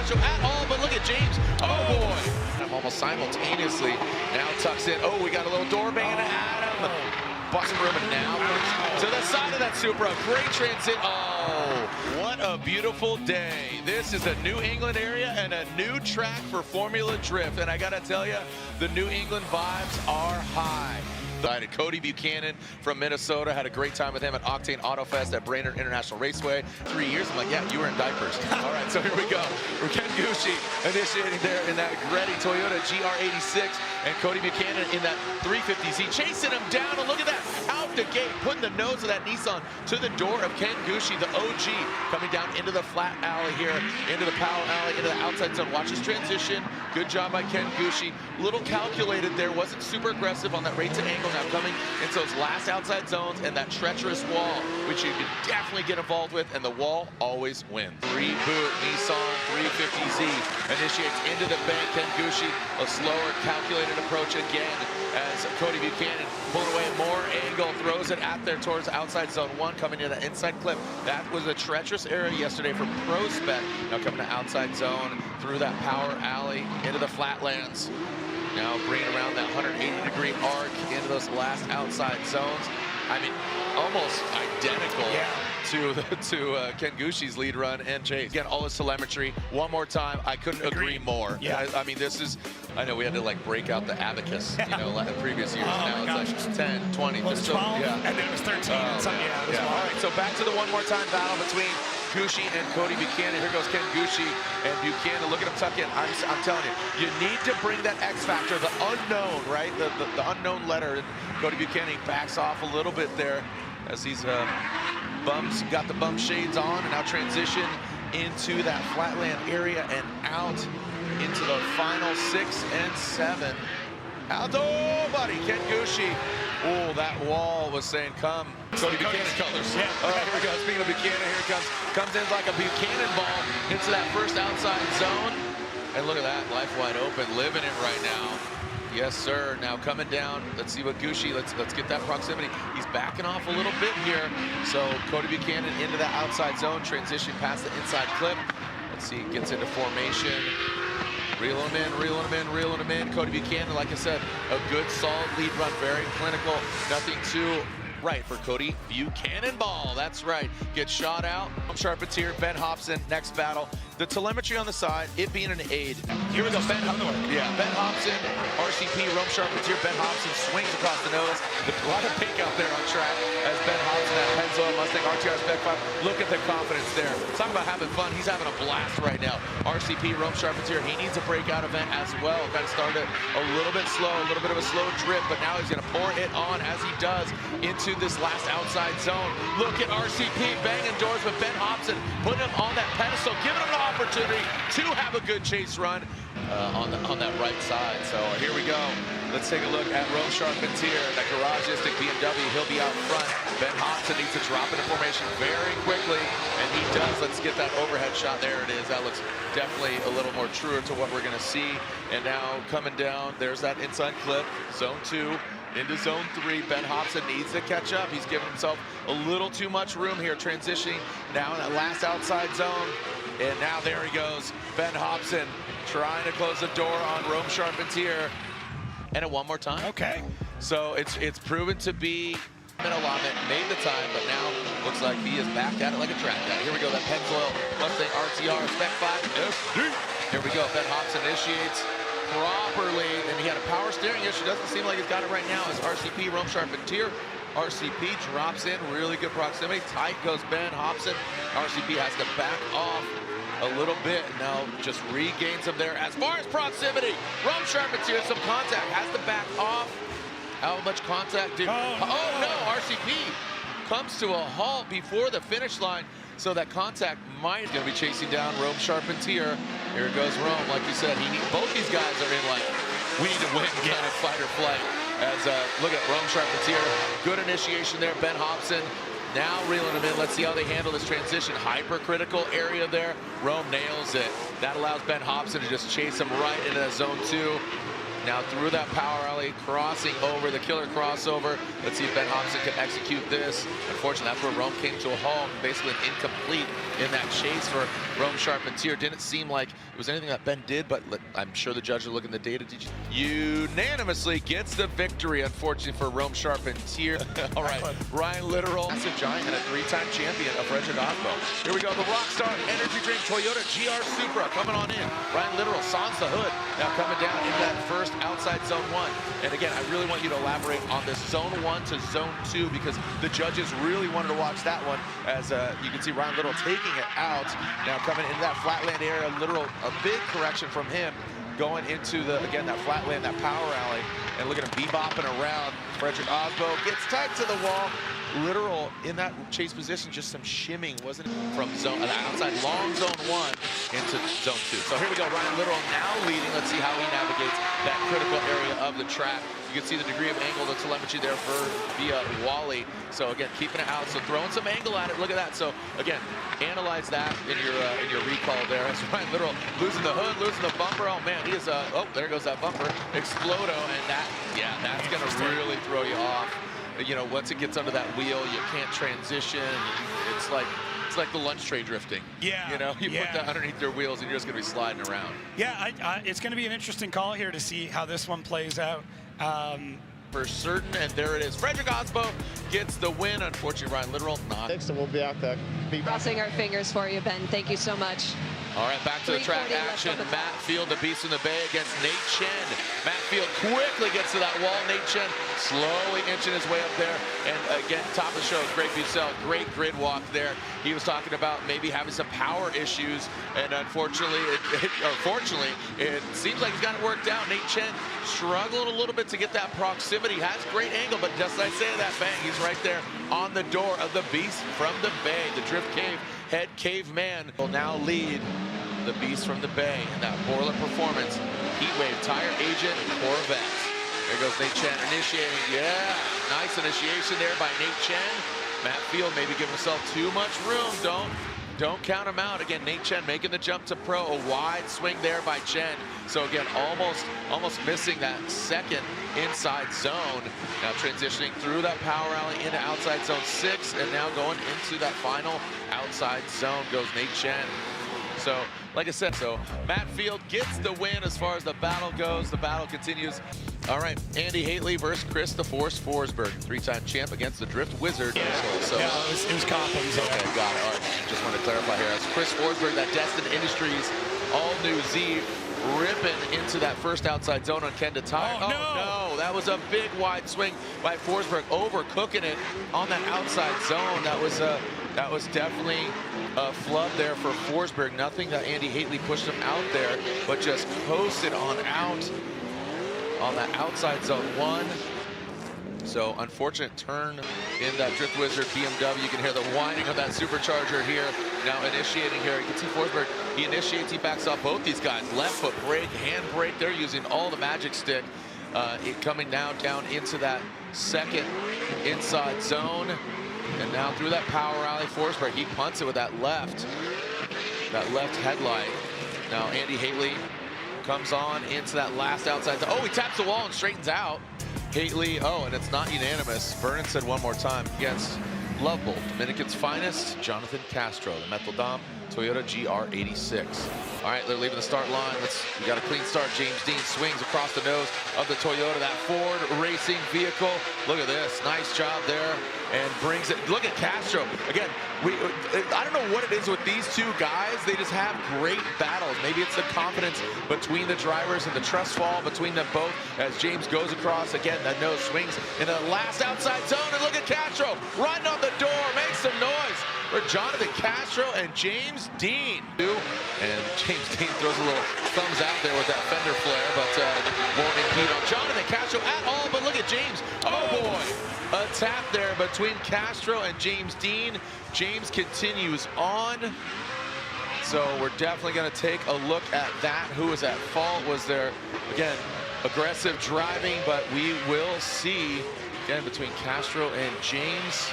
pressure at all, but look at James. Oh, boy. I'm almost simultaneously now tucks in. Oh, we got a little door bang to Adam. Busting room and now to the side of that Supra. Great transit. Oh, what a beautiful day. This is a New England area and a new track for Formula Drift. And I got to tell you, the New England vibes are high. Cody Buchanan from Minnesota, had a great time with him at Octane Auto Fest at Brainerd International Raceway. 3 years, I'm like, yeah, you were in diapers. All right, so here we go. Ken Gucci initiating there in that Gretty Toyota GR86, and Cody Buchanan in that 350Z, chasing him down, and look at that, out the gate, putting the nose of that Nissan to the door of Ken Gucci, the OG, coming down into the flat alley here, into the power alley, into the outside zone. Watch his transition. Good job by Ken Gucci. Little calculated there, wasn't super aggressive on that rate to angle. Now coming into those last outside zones and that treacherous wall, which you can definitely get involved with, and the wall always wins. Reboot Nissan 350Z initiates into the bank. Ken Gucci, a slower calculated approach again as Cody Buchanan pulling away more angle, throws it out there towards outside zone 1, coming into the inside clip. That was a treacherous area yesterday for Pro Spec. Now coming to outside zone through that power alley into the flatlands. Now bringing around that 180-degree arc into those last outside zones. I mean, almost identical to Ken Gucci's lead run and chase. Again, all this telemetry. One more time, I couldn't agree more. Yeah. I mean, this is, I know we had to like break out the abacus, you know, like the previous years. Now it's like 10, 20. Well, it was 12, yeah. and then it was 13. And some, All right, so back to the one more time battle between Gucci and Cody Buchanan. Here goes Ken Gucci and Buchanan. Look at him tuck in. I'm telling you, you need to bring that X factor, the unknown, right? The unknown letter. And Cody Buchanan backs off a little bit there as he's got the bump shades on, and now transition into that flatland area and out into the final 6 and 7. Out, oh, buddy, Ken Gucci. Oh, that wall was saying, come. Cody Buchanan colors. Yeah. All right, here we go. Speaking of Buchanan, here it comes. Comes in like a Buchanan ball into that first outside zone. And look at that, life wide open, living it right now. Yes, sir. Now coming down. Let's see what Gucci, let's get that proximity. He's backing off a little bit here. So Cody Buchanan into that outside zone, transition past the inside clip. Let's see, gets into formation. Reeling him in, reeling him in, reeling him in. Cody Buchanan, like I said, a good, solid lead run, very clinical. Nothing too right for Cody Buchanan ball. That's right. Gets shot out. Charpentier, Ben Hobson, next battle. The telemetry on the side, it being an aid. Here we go, Ben Hobson, RCP, Rome Charpentier. Ben Hobson swings across the nose. A lot of pink out there on track as Ben Hobson, that Pennzoil Mustang RTR Spec 5. Look at the confidence there. Talk about having fun. He's having a blast right now. RCP, Rome Charpentier, he needs a breakout event as well. Kind of started a little bit slow, a little bit of a slow drip, but now he's going to pour it on as he does into this last outside zone. Look at RCP banging doors with Ben Hobson, putting him on that pedestal, giving him an opportunity to have a good chase run on that right side. So here we go. Let's take a look at Rome Charpentier, that garagistic BMW. He'll be out front. Ben Hobson needs to drop into formation very quickly, and he does. Let's get that overhead shot. There it is. That looks definitely a little more truer to what we're going to see. And now coming down, there's that inside clip, zone 2. Into zone 3, Ben Hobson needs to catch up. He's giving himself a little too much room here, transitioning now in that last outside zone. And now there he goes, Ben Hobson trying to close the door on Rome Charpentier. And it one more time. Okay. So it's proven to be an allotment, made the time, but now looks like he is back at it like a track guy. Here we go, that Pennzoil Mustang RTR Spec 5 SD. Here we go, Ben Hobson initiates properly, and he had a power steering issue. Doesn't seem like he's got it right now as RCP, Rome Charpentier. RCP drops in, really good proximity. Tight goes Ben Hobson. RCP has to back off a little bit. Now just regains him there. As far as proximity, Rome Charpentier, some contact, has to back off. How much contact did... Oh no, RCP comes to a halt before the finish line. So that contact might going to be chasing down Rome Charpentier. Here goes Rome. Like you said, both these guys are in like we need to win kind of fight or flight. As look at Rome Charpentier, good initiation there. Ben Hobson now reeling him in. Let's see how they handle this transition. Hypercritical area there. Rome nails it. That allows Ben Hobson to just chase him right into that zone 2. Now through that power alley, crossing over, the killer crossover. Let's see if Ben Hobson can execute this. Unfortunately, that's where Rome came to a halt. Basically an incomplete in that chase for Rome Charpentier. Didn't seem like it was anything that Ben did, but I'm sure the judge will look in the data. Unanimously gets the victory, unfortunately, for Rome Charpentier. All right, Ryan Literal, massive giant and a 3-time champion of Frederick Osbo. Here we go, the Rockstar Energy Drink Toyota GR Supra coming on in. Ryan Literal, sans the hood, now coming down into that first outside zone 1. And again, I really want you to elaborate on this zone 1 to zone 2 because the judges really wanted to watch that one as you can see Ryan Literal taking it out. Now coming into that flatland area, Literal, a big correction from him going into the, again, that flatland, that power alley. And look at him bebopping around. Frederick Osbo gets tight to the wall. Literal in that chase position, just some shimming, wasn't it? From zone outside long zone 1 into zone 2. So here we go, Ryan Literal now leading. Let's see how he navigates that critical area of the track. You can see the degree of angle, the telemetry there via Wally. So again, keeping it out, so throwing some angle at it. Look at that. So again, analyze that in your recall there. As Ryan Literal losing the hood, losing the bumper. Oh man, he is oh, there goes that bumper. Explodo, and that, yeah, that's gonna really throw you off. You know, once it gets under that wheel, you can't transition. It's like the lunch tray drifting. Yeah. You know, you put that underneath your wheels and you're just gonna be sliding around. Yeah, it's gonna be an interesting call here to see how this one plays out. For certain, and there it is. Frederick Osbo gets the win. Unfortunately, Ryan Literal not. Next, and we'll be out there. Crossing our fingers for you, Ben. Thank you so much. All right, back to the track action. Matt Field, the beast in the bay against Nate Chen. Matt Field quickly gets to that wall. Nate Chen slowly inching his way up there. And again, top of the show, Greg Bussell, great grid walk there. He was talking about maybe having some power issues, and unfortunately, fortunately, it seems like he's got it worked out. Nate Chen struggled a little bit to get that proximity. Has great angle, but just like I say that, bang, he's right there on the door of the beast from the bay. The Drift Cave head caveman will now lead the beast from the bay in that Borla Performance Heatwave Tire Agent Corvette. There goes Nate Chen initiating. Yeah, nice initiation there by Nate Chen. Matt Field maybe giving himself too much room. Don't count him out. Again, Nate Chen making the jump to pro. A wide swing there by Chen. So again, almost missing that second inside zone. Now transitioning through that power alley into outside zone 6, and now going into that final outside zone goes Nate Chen. So, like I said, so Matt Field gets the win as far as the battle goes. The battle continues. All right, Andy Haley versus Chris the Force Forsberg, 3-time champ against the Drift Wizard. Yeah, it was Coppins. Okay, got it. All right, just want to clarify here. As Chris Forsberg, that Destin Industries all-new Z, ripping into that first outside zone on Ken Tire. Oh, no, that was a big wide swing by Forsberg, overcooking it on that outside zone. That was definitely a flub there for Forsberg. Nothing that Andy Haley pushed him out there, but just coasted on out on that outside zone 1. So unfortunate turn in that Drift Wizard BMW. You can hear the whining of that supercharger here. Now initiating here. You can see Forsberg, he initiates, he backs off both these guys. Left foot brake, hand brake. They're using all the magic stick. It coming down into that second inside zone. And now through that power alley, Forsberg, he punts it with that left headlight. Now Andy Haley comes on into that last outside zone. Oh, he taps the wall and straightens out. Haley, oh, and it's not unanimous. Vernon said one more time against Love Bolt, Dominican's finest, Jonathan Castro, the Metal Dom Toyota GR86. All right, they're leaving the start line. We got a clean start. James Dean swings across the nose of the Toyota, that Ford racing vehicle. Look at this, nice job there, and brings it. Look at Castro. Again, I don't know what it is with these two guys. They just have great battles. Maybe it's the confidence between the drivers and the trust fall between them both as James goes across. Again, that nose swings in the last outside zone, and look at Castro running on the door, makes some noise for Jonathan Castro and James Dean. And James Dean throws a little thumbs out there with that fender flare, but won't impede on Jonathan Castro at all. But look at James. Oh boy, a tap there between Castro and James Dean. James continues on. So we're definitely going to take a look at that. Who was at fault? Was there, again, aggressive driving? But we will see, again, between Castro and James.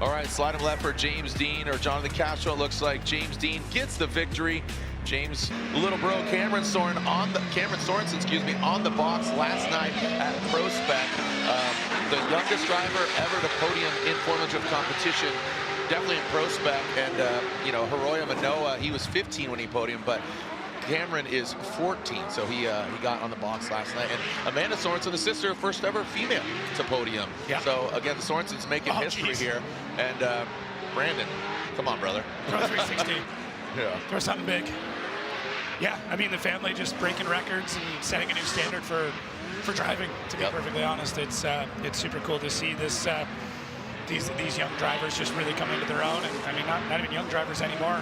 All right, sliding left for James Dean or Jonathan Castro. It looks like James Dean gets the victory. James Little Bro Cameron Sorensen, excuse me, on the box last night at Pro Spec. The youngest driver ever to podium in Formula Drift competition, definitely in Pro Spec. And you know, Hiroya Manoa, he was 15 when he podiumed, but Cameron is 14, so he got on the box last night. And Amanda Sorensen, the sister, first ever female to podium. Yeah. So again, the Sorensens making history here. And Brandon, come on, brother. Throw 360. Yeah. Throw something big. Yeah, I mean, the family just breaking records and setting a new standard for driving, to be perfectly honest. It's super cool to see this these young drivers just really come into their own, and I mean, not even young drivers anymore.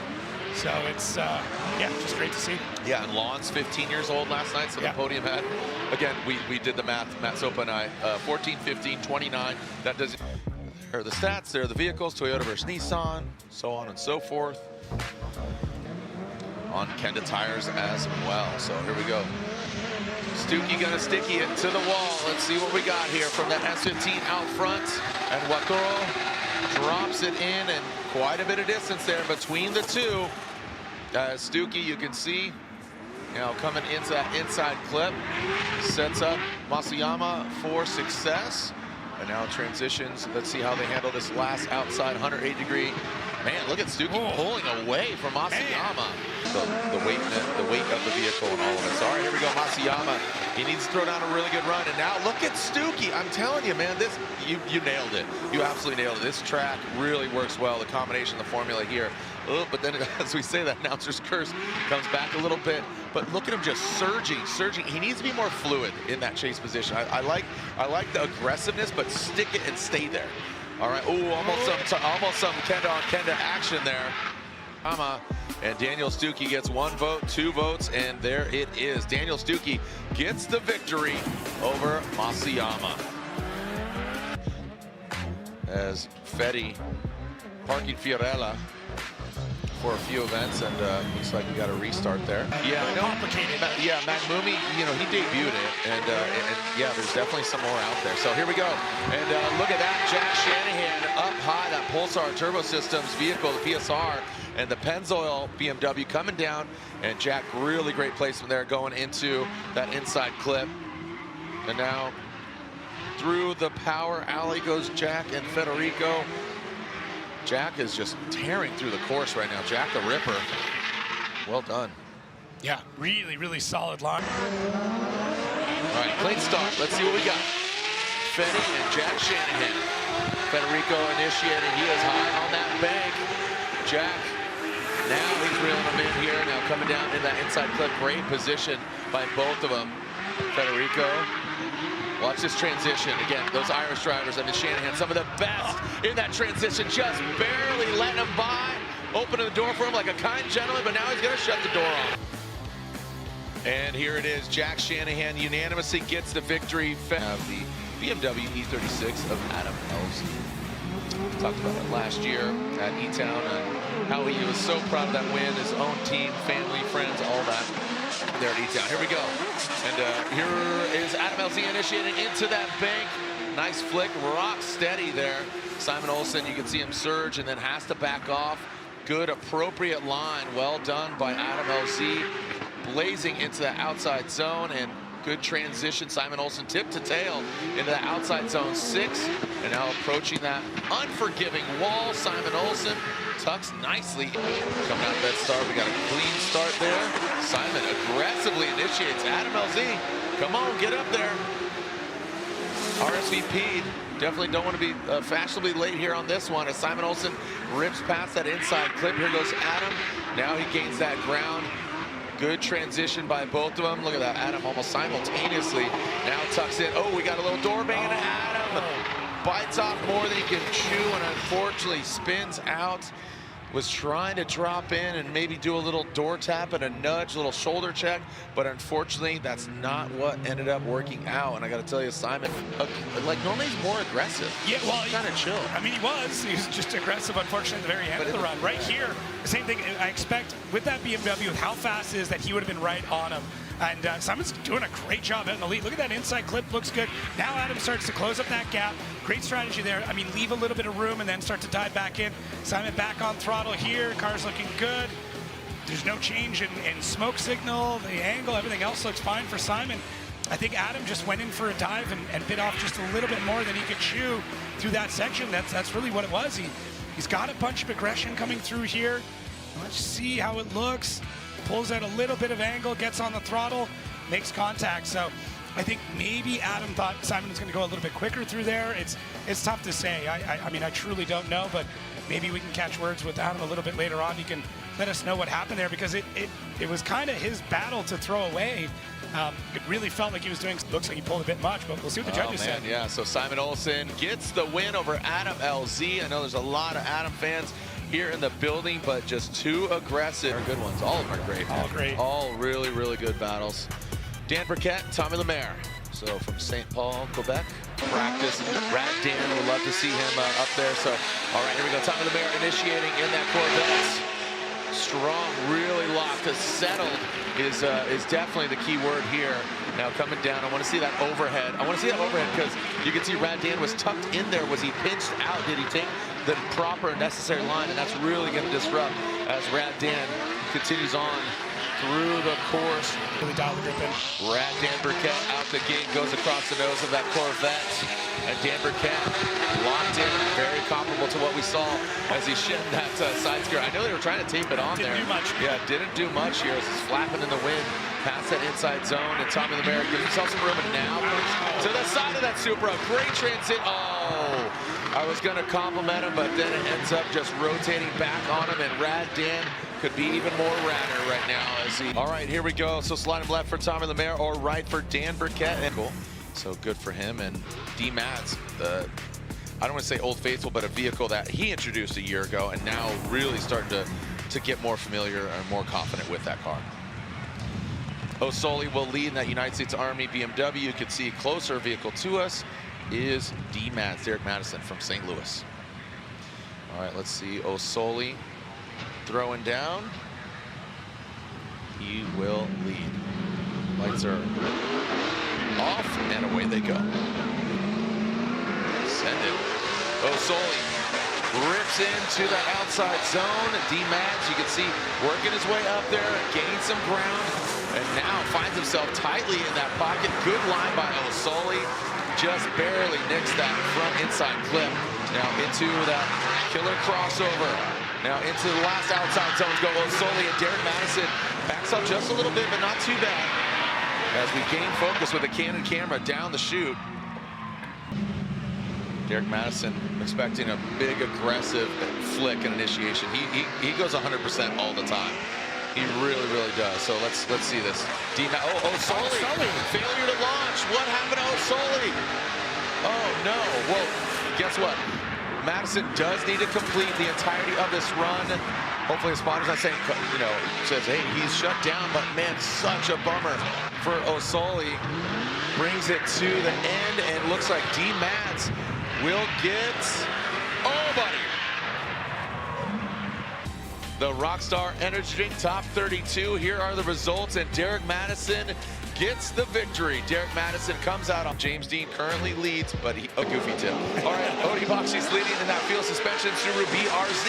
So it's yeah, just great to see. Yeah, and Lon's 15 years old last night, so the podium had, again, we did the math, Matt Sopa and I, 14, 15, 29. That does, here are the stats, there are the vehicles, Toyota versus Nissan, so on and so forth. On Kenda tires as well. So here we go. Stuckey gonna sticky it to the wall. Let's see what we got here from that S15 out front. And Watoro drops it in, and quite a bit of distance there between the two. Stuckey, you can see, you know, coming into that inside clip, sets up Masayama for success. And now transitions. Let's see how they handle this last outside 108-degree. Man, look at Stuckey pulling away from Masayama. The weight of the vehicle and all of it. So, all right, here we go, Masayama. He needs to throw down a really good run. And now look at Stuckey. I'm telling you, man, this, you nailed it. You absolutely nailed it. This track really works well, the combination, the formula here. Oh, but then, as we say, that announcer's curse comes back a little bit. But look at him just surging. He needs to be more fluid in that chase position. I like the aggressiveness, but stick it and stay there. All right. Oh, almost some Kenda on Kenda action there. And Daniel Stuckey gets 1 vote, 2 votes, and there it is. Daniel Stuckey gets the victory over Masayama. As Fetty parking Fiorella for a few events, and looks like we got a restart there. Yeah, I know. Complicated. Yeah, Magmumi, you know, he debuted it, and yeah, there's definitely some more out there. So here we go, and look at that, Jack Shanahan up high, that Pulsar Turbo Systems vehicle, the PSR, and the Pennzoil BMW coming down, and Jack, really great placement there, going into that inside clip, and now through the power alley goes Jack and Federico. Jack is just tearing through the course right now. Jack the Ripper. Well done. Yeah, really, really solid line. All right, clean start. Let's see what we got. Fetty and Jack Shanahan. Federico initiated. He is high on that bank. Jack, now he's reeling him in here. Now coming down in that inside clip. Great position by both of them. Federico. Watch this transition. Again, those Irish drivers and the Shanahan, some of the best in that transition, just barely letting him by, opening the door for him like a kind gentleman, but now he's going to shut the door off. And here it is. Jack Shanahan unanimously gets the victory. Have the BMW E36 of Adam Elsie. We talked about it last year at E-Town and how he was so proud of that win, his own team, family, friends, all that. There at E-Town. Here we go. And here is Adam Elsie initiating into that bank. Nice flick, rock steady there. Simon Olsen, you can see him surge and then has to back off. Good, appropriate line. Well done by Adam Elsie. Blazing into the outside zone, and good transition. Simon Olsen tip to tail into the outside zone 6. And now approaching that unforgiving wall. Simon Olsen tucks nicely. Coming out that start, we got a clean start there. Simon aggressively initiates. Adam Elsie, come on, get up there. RSVP'd. Definitely don't want to be fashionably late here on this one as Simon Olsen rips past that inside clip. Here goes Adam. Now he gains that ground. Good transition by both of them. Look at that, Adam almost simultaneously now tucks in. Oh, we got a little door bang, and Adam bites off more than he can chew and unfortunately spins out. Was trying to drop in and maybe do a little door tap and a nudge, a little shoulder check, but unfortunately that's not what ended up working out. And I got to tell you, Simon, like normally he's more aggressive. Yeah, well, kind of chill. I mean, he was just aggressive, unfortunately, at the very end of the run. Right here, the same thing I expect with that BMW, with how fast it is, that he would have been right on him. And Simon's doing a great job out in the lead. Look at that inside clip, looks good. Now Adam starts to close up that gap. Great strategy there. I mean, leave a little bit of room and then start to dive back in. Simon back on throttle here. Car's looking good. there's no change in smoke signal, the angle, everything else looks fine for Simon. I think Adam just went in for a dive and bit off just a little bit more than he could chew through that section. That's really what it was. He's got a bunch of aggression coming through here. Let's see how it looks. Pulls out a little bit of angle, gets on the throttle, makes contact. So I think maybe Adam thought Simon was going to go a little bit quicker through there. It's tough to say. I mean, I truly don't know, but maybe we can catch words with Adam a little bit later on. He can let us know what happened there, because it was kind of his battle to throw away. It really felt like he was doing, looks like he pulled a bit much, but we'll see what the judges said. Yeah, so Simon Olsen gets the win over Adam LZ. I know there's a lot of Adam fans here in the building, but just too aggressive. They're good ones. All of them are great. All great. All really, really good battles. Dan Burkett, Tommy Lemaire. So from St. Paul, Quebec. Practice. Rat Dan, would love to see him up there. So, all right, here we go. Tommy Lemaire initiating in that Corvette. Strong, really locked, settled is definitely the key word here. Now coming down, I want to see that overhead. I want to see that overhead because you can see Rad Dan was tucked in there. Was he pinched out? Did he take the proper necessary line? And that's really going to disrupt as Rad Dan continues on through the course. Really dialed the grip in. Rad Dan Burkett out the gate, goes across the nose of that Corvette. And Dan Burkett locked in, very comparable to what we saw as he shimmed that side skirt. I know they were trying to tape it on there. Didn't do much. Yeah, didn't do much here. It's flapping in the wind past that inside zone. And Tommy Lemaire gives himself some room, and now to the side of that Supra. Great transit. Oh, I was going to compliment him, but then it ends up just rotating back on him, and Rad Dan could be even more radder right now as he. All right, here we go. So slide him left for Tommy Lemaire or right for Dan Burkett. And cool. So good for him. And D Mats, I don't want to say old faithful, but a vehicle that he introduced a year ago and now really starting to get more familiar and more confident with that car. Osoli will lead in that United States Army BMW. You can see closer vehicle to us is D Mats, Derek Madison from St. Louis. All right, let's see Osoli throwing down. He will lead. Lights are off and away they go. Send it. Osoli rips into that outside zone. D-Mads, you can see, working his way up there, gaining some ground, and now finds himself tightly in that pocket. Good line by Osoli. Just barely nicks that front inside clip. Now into that killer crossover. Now into the last outside zones go Osoli, and Derek Madison backs up just a little bit, but not too bad. As we gain focus with a Canon camera down the chute. Derek Madison expecting a big aggressive flick and initiation. He goes 100% all the time. He really, really does. So let's see this. Osoli. Failure to launch. What happened to Osoli? Oh no. Well, guess what? Madison does need to complete the entirety of this run. Hopefully the spotter's not saying, you know, says, hey, he's shut down, but man, such a bummer for Osoli. Brings it to the end, and looks like D-Mads will get, oh buddy. The Rockstar Energy Drink Top 32. Here are the results, and Derek Madison gets the victory. Derek Madison comes out on James Dean, currently leads, but a goofy tip. All right, Odie Bakshi's leading in that field suspension. Subaru BRZ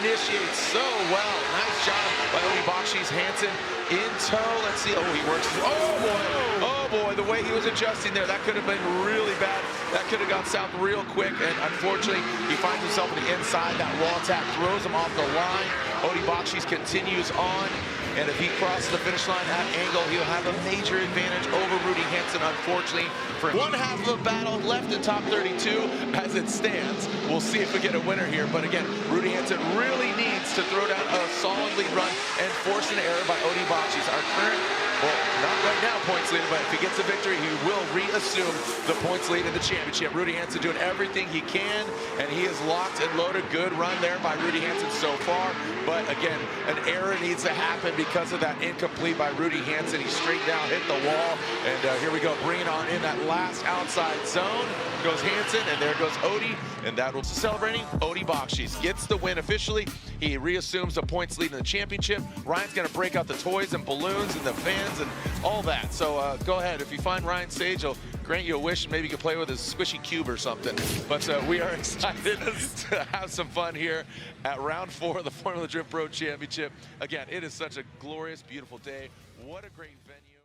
initiates so well. Nice job by Odie Bakshi's Hansen in tow. Let's see. Oh, he works. Oh boy. Oh boy, the way he was adjusting there, that could have been really bad. That could have gone south real quick, and unfortunately, he finds himself on the inside. That wall tap throws him off the line. Odie Bakshi's continues on. And if he crosses the finish line at angle, he'll have a major advantage over Rudy Hansen, unfortunately. For one half of the battle left in top 32 as it stands. We'll see if we get a winner here. But again, Rudy Hansen really needs to throw down a solid lead run and force an error by Odie Bakshi's. Our current, well, not right now points leader, but if he gets a victory, he will reassume the points lead in the championship. Rudy Hansen doing everything he can, and he is locked and loaded. Good run there by Rudy Hansen so far. But again, an error needs to happen because of that incomplete by Rudy Hansen. He straight down, hit the wall, and here we go, bringing on in that last outside zone. Goes Hansen, and there goes Odie, and that will celebrating. Odie Bakshi's gets the win officially. He reassumes the points lead in the championship. Ryan's gonna break out the toys and balloons and the fans and all that. So go ahead, if you find Ryan Sage, he'll grant you a wish and maybe you could play with a squishy cube or something. But we are excited to have some fun here at round 4 of the Formula Drift Pro Championship. Again, it is such a glorious, beautiful day. What a great venue.